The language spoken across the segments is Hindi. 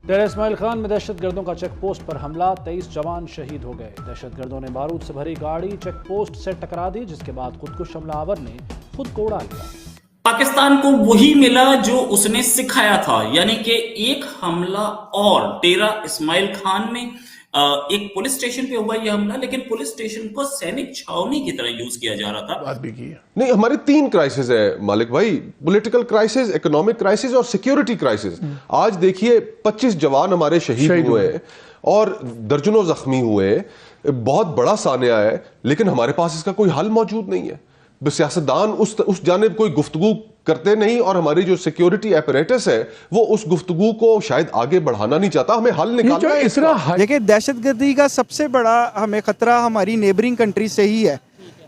डेरा इस्माइल खान में दहशतगर्दों का चेक पोस्ट पर हमला, 23 जवान शहीद हो गए। दहशतगर्दों ने बारूद से भरी गाड़ी चेक पोस्ट से टकरा दी, जिसके बाद खुदकुश हमलावर ने खुद को उड़ा लिया। पाकिस्तान को वही मिला जो उसने सिखाया था, यानी कि एक हमला और डेरा इस्माइल खान में एक पुलिस स्टेशन पे हुआ यह हमला, लेकिन पुलिस स्टेशन को सैनिक छावनी की तरह यूज किया जा रहा था। बात भी की है। नहीं, हमारे 3 क्राइसिस है मालिक भाई, पॉलिटिकल क्राइसिस, इकोनॉमिक क्राइसिस और सिक्योरिटी क्राइसिस। आज देखिए 25 जवान हमारे शहीद हुए और दर्जनों जख्मी हुए, बहुत बड़ा सान्या है, लेकिन हमारे पास इसका कोई हल मौजूद नहीं है। सियासतदान उस जानिब कोई गुफ्तगू करते नहीं, और हमारी जो सिक्योरिटी एपरेटस है वो उस गुफ्तगू को शायद आगे बढ़ाना नहीं चाहता। हमें हल निकालना है इसका। देखिए, दहशतगर्दी का सबसे बड़ा हमें खतरा हमारी नेबरिंग कंट्री से ही है।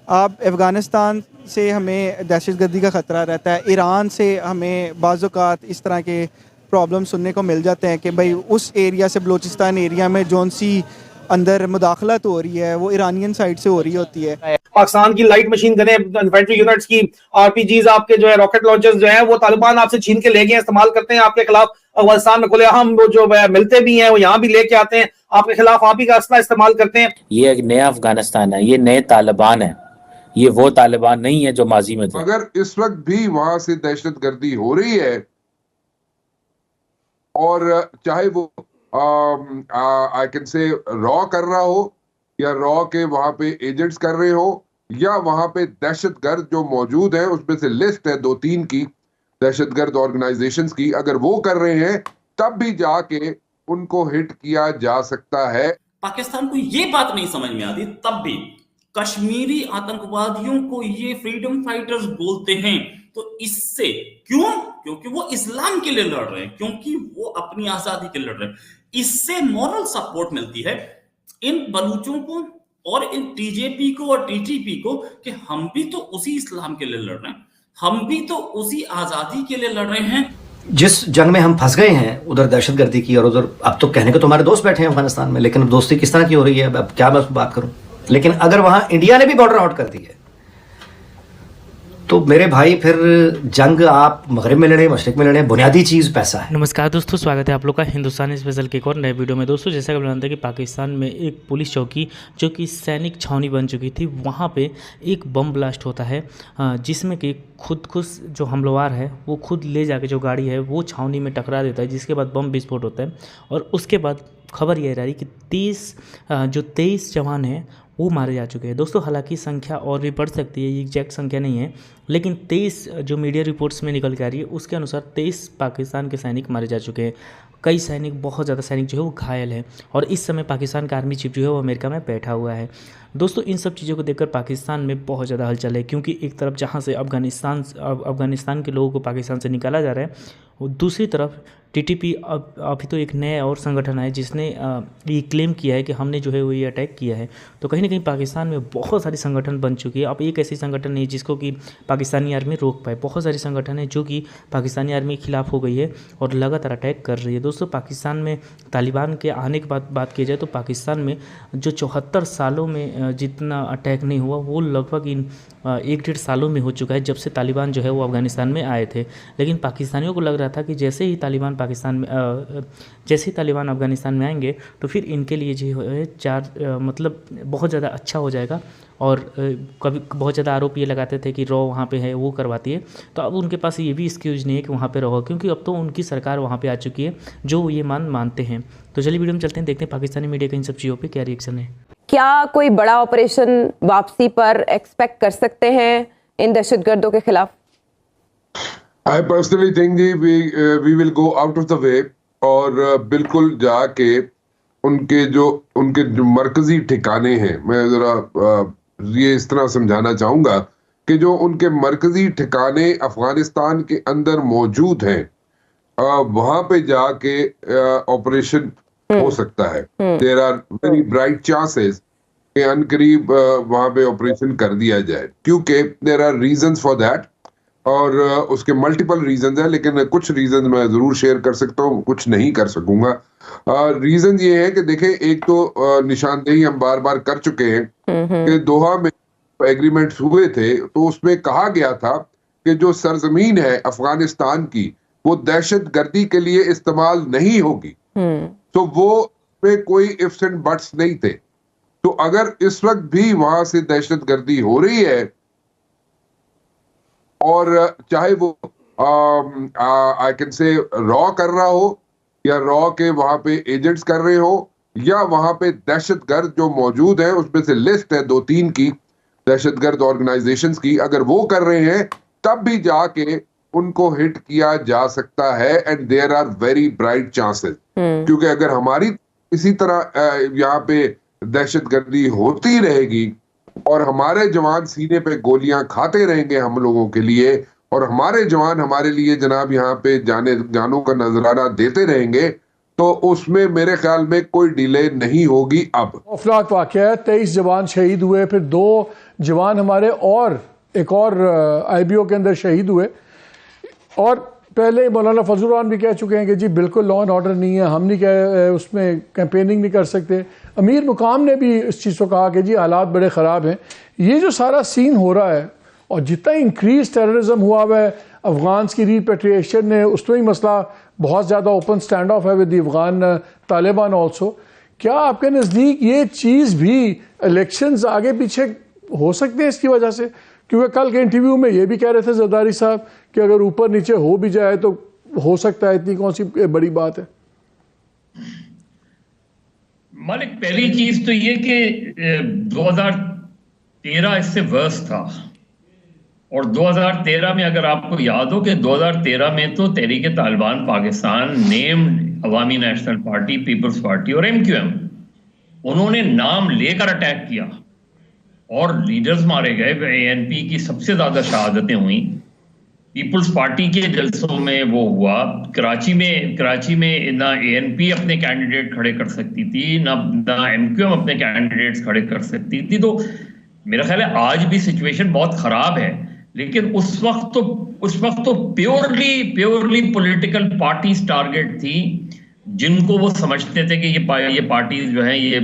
अब अफगानिस्तान से हमें दहशतगर्दी का खतरा रहता है, ईरान से हमें बाज़ औक़ात इस तरह के प्रॉब्लम सुनने को मिल जाते हैं कि भाई उस एरिया से, बलूचिस्तान एरिया में जौन सी अंदर मुदाखलत हो रही है वो ईरानियन साइड से हो रही होती है। पाकिस्तान की लाइट मशीन गने, इन्फेंट्री यूनिट्स की, आरपीजीज, आपके जो है रॉकेट लॉन्चर्स जो है वो तालिबान आपसे छीन के ले गए, इस्तेमाल करते हैं आपके खिलाफ। अफगानिस्तान में खुलेआम वो जो मिलते भी हैं, वो यहाँ भी लेके आते हैं आपके खिलाफ, आप ही का असला इस्तेमाल करते हैं। ये एक नया अफगानिस्तान है, ये नए तालिबान है, ये वो तालिबान नहीं है जो माजी में थे। अगर इस वक्त भी वहां से दहशतगर्दी हो रही है, और चाहे वो आई कैन से रॉ कर रहा हो, या रॉ के वहां पे एजेंट्स कर रहे हो, या वहां पे दहशतगर्द जो मौजूद है उसमें से लिस्ट है 2-3 की दहशतगर्द ऑर्गेनाइजेशंस की, अगर वो कर रहे हैं तब भी जाके उनको हिट किया जा सकता है। पाकिस्तान को ये बात नहीं समझ में आती, तब भी कश्मीरी आतंकवादियों को ये फ्रीडम फाइटर्स बोलते हैं। तो इससे क्यों? क्योंकि वो इस्लाम के लिए लड़ रहे हैं, क्योंकि वो अपनी आजादी के लिए लड़ रहे हैं। इससे मॉरल सपोर्ट मिलती है इन बलूचों को और इन टीजेपी को और टीटीपी को कि हम भी तो उसी इस्लाम के लिए लड़ रहे हैं, हम भी तो उसी आजादी के लिए लड़ रहे हैं। जिस जंग में हम फंस गए हैं, उधर दहशतगर्दी की, और उधर अब तो कहने को तो हमारे दोस्त बैठे हैं अफगानिस्तान में, लेकिन अब दोस्ती किस तरह की हो रही है, अब क्या मैं बात करूं। लेकिन अगर वहां इंडिया ने भी बॉर्डर आउट कर दी है तो मेरे भाई फिर जंग आप मगरिब में लड़े, मशरिक में लड़े, बुनियादी चीज़ पैसा है। नमस्कार दोस्तों, स्वागत है आप लोग का हिंदुस्तानी स्पेशल के एक और नए वीडियो में। दोस्तों, जैसा कि जानते हैं कि पाकिस्तान में एक पुलिस चौकी जो कि सैनिक छावनी बन चुकी थी, वहाँ पे एक बम ब्लास्ट होता है, जिसमें कि खुदकुश जो हमलावर है वो खुद ले जाके जो गाड़ी है वो छावनी में टकरा देता है, जिसके बाद बम विस्फोट होता है। और उसके बाद खबर यह रही कि 23 जवान हैं वो मारे जा चुके हैं। दोस्तों, हालांकि संख्या और भी बढ़ सकती है, ये एग्जैक्ट संख्या नहीं है, लेकिन 23 जो मीडिया रिपोर्ट्स में निकल के आ रही है उसके अनुसार 23 पाकिस्तान के सैनिक मारे जा चुके हैं। कई सैनिक, बहुत ज़्यादा सैनिक जो है वो घायल है, और इस समय पाकिस्तान का आर्मी चीफ जो है वो अमेरिका में बैठा हुआ है। दोस्तों, इन सब चीज़ों को देखकर पाकिस्तान में बहुत ज़्यादा हलचल है, क्योंकि एक तरफ जहाँ से अफगानिस्तान के लोगों को पाकिस्तान से निकाला जा रहा है, और दूसरी तरफ टीटीपी अभी तो एक नया और संगठन है जिसने ये क्लेम किया है कि हमने जो है वो ये अटैक किया है। तो कहीं ना कहीं पाकिस्तान में बहुत सारी संगठन बन चुकी है। अब एक ऐसी संगठन नहीं जिसको कि पाकिस्तानी आर्मी रोक पाए। बहुत सारी संगठन है जो कि पाकिस्तानी आर्मी के खिलाफ हो गई है और लगातार अटैक कर रही है। दोस्तों, पाकिस्तान में तालिबान के आने की बात की जाए तो पाकिस्तान में जो 74 सालों में जितना अटैक नहीं हुआ वो लगभग इन 1-1.5 सालों में हो चुका है, जब से तालिबान जो है वो अफगानिस्तान में आए थे। लेकिन पाकिस्तानियों को लग रहा था कि जैसे ही तालिबान अफगानिस्तान में आएंगे तो फिर इनके लिए जो है मतलब बहुत ज़्यादा अच्छा हो जाएगा, और कभी बहुत ज़्यादा आरोप ये लगाते थे कि रॉ वहाँ पे है, वो करवाती है। तो अब उनके पास ये भी एक्सक्यूज़ नहीं है कि वहाँ पे रहो, क्योंकि अब तो उनकी सरकार वहाँ पे आ चुकी है जो ये मानते हैं। तो चलिए वीडियो में चलते हैं, देखते हैं पाकिस्तानी मीडिया का इन सब चीज़ों पर क्या रिएक्शन है। क्या कोई बड़ा ऑपरेशन वापसी पर एक्सपेक्ट कर सकते हैं इन दहशतगर्दों के खिलाफ? I personally think we will go out of the way, और बिल्कुल जाके उनके जो मरकजी ठिकाने हैं, मैं जरा ये इस तरह समझाना चाहूंगा कि जो उनके मरकजी ठिकाने अफगानिस्तान के अंदर मौजूद हैं, वहां पे जाके ऑपरेशन हो सकता है। There are very bright chances कि अनकरीब वहां पे ऑपरेशन कर दिया जाए, क्योंकि there are reasons for that, और उसके मल्टीपल रीजंस हैं, लेकिन कुछ रीजंस मैं जरूर शेयर कर सकता हूँ, कुछ नहीं कर सकूंगा। रीजन ये है कि देखें, एक तो निशानदेही हम बार बार कर चुके हैं कि दोहा में एग्रीमेंट्स हुए थे, तो उसमें कहा गया था कि जो सरजमीन है अफगानिस्तान की वो दहशत गर्दी के लिए इस्तेमाल नहीं होगी। तो वो पे कोई इफ्स एंड बट्स नहीं थे। तो अगर इस वक्त भी वहां से दहशतगर्दी हो रही है, और चाहे वो आई कैन से रॉ कर रहा हो, या रॉ के वहां पे एजेंट्स कर रहे हो, या वहां पे दहशतगर्द जो मौजूद है उसमें से लिस्ट है 2-3 की दहशतगर्द ऑर्गेनाइजेशंस की, अगर वो कर रहे हैं तब भी जाके उनको हिट किया जा सकता है। And there are very bright chances, क्योंकि अगर हमारी इसी तरह यहाँ पे दहशतगर्दी होती रहेगी और हमारे जवान सीने पे गोलियां खाते रहेंगे हम लोगों के लिए, और हमारे जवान हमारे लिए जनाब यहाँ पे जानों का नजराना देते रहेंगे, तो उसमें मेरे ख्याल में कोई डिले नहीं होगी। अब खौफनाक वाकया है, 23 जवान शहीद हुए, फिर 2 जवान हमारे और एक और IBO के अंदर शहीद हुए। और पहले मौलाना फजल रहमान भी कह चुके हैं कि जी बिल्कुल लॉ एंड ऑर्डर नहीं है, हम नहीं कह उसमें कैंपेनिंग नहीं कर सकते। अमीर मुकाम ने भी इस चीज़ को कहा कि जी हालात बड़े ख़राब हैं। ये जो सारा सीन हो रहा है और जितना इंक्रीज टेररिज्म हुआ हुआ है, अफगान की रिपेट्रिएशन ने, उसमें ही मसला बहुत ज़्यादा ओपन स्टैंड ऑफ है with the Afghan Taliban also. क्या आपके नज़दीक ये चीज़ भी इलेक्शंस आगे पीछे हो सकते हैं इसकी वजह से? क्योंकि कल के इंटरव्यू में ये भी कह रहे थे जरदारी साहब कि अगर ऊपर नीचे हो भी जाए तो हो सकता है, इतनी कौन सी बड़ी बात है? मालिक, पहली चीज तो ये कि 2013 इससे वर्स था, और 2013 में अगर आपको याद हो कि 2013 में तो तहरीक तालिबान पाकिस्तान, नेम्ड अवामी नेशनल पार्टी, पीपल्स पार्टी और MQM, उन्होंने नाम लेकर अटैक किया और लीडर्स मारे गए। ANP की सबसे ज्यादा शहादतें हुई। पीपल्स पार्टी के जलसों में वो हुआ। कराची में ना ANP अपने कैंडिडेट खड़े कर सकती थी, ना MQM अपने कैंडिडेट्स खड़े कर सकती थी। तो मेरा ख्याल है आज भी सिचुएशन बहुत खराब है, लेकिन उस वक्त तो प्योरली पॉलिटिकल पार्टीज टारगेट थी, जिनको वो समझते थे कि ये पार्टी जो है ये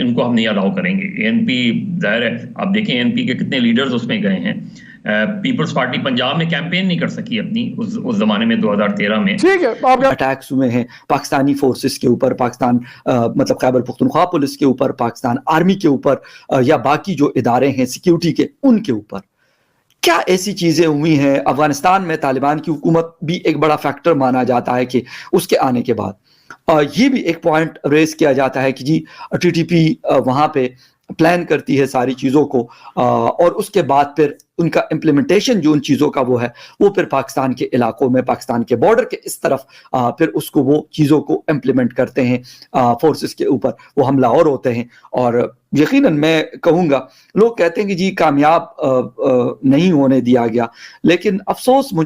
इनको हम नहीं अलाउ करेंगे। ANP, जाहिर है आप देखें ANP के कितने लीडर्स उसमें गए हैं। पीपल्स पार्टी पंजाब में कैंपेन नहीं कर सकी अपनी उस जमाने में 2013 में। ठीक है, अटैक्स हुए हैं पाकिस्तानी फोर्सेस के ऊपर, पाकिस्तान मतलब खैबर पख्तूनख्वा पुलिस के ऊपर, पाकिस्तान आर्मी के ऊपर, या बाकी जो इदारे हैं सिक्योरिटी के, उनके ऊपर। क्या ऐसी चीजें हुई हैं? अफगानिस्तान में तालिबान की हुकूमत भी एक बड़ा फैक्टर माना जाता है कि उसके आने के बाद ये भी एक पॉइंट रेस किया जाता है कि जी TTP वहां पे प्लान करती है सारी चीज़ों को, और उसके बाद फिर उनका इम्प्लीमेंटेशन जो उन चीज़ों का वो है, वो फिर पाकिस्तान के इलाकों में, पाकिस्तान के बॉर्डर के इस तरफ फिर उसको वो चीज़ों को इम्प्लीमेंट करते हैं फोर्सेस के ऊपर, वो हमलावर होते हैं। और यकीनन मैं कहूँगा, लोग कहते हैं कि जी कामयाब नहीं होने दिया गया, लेकिन अफसोस मुझे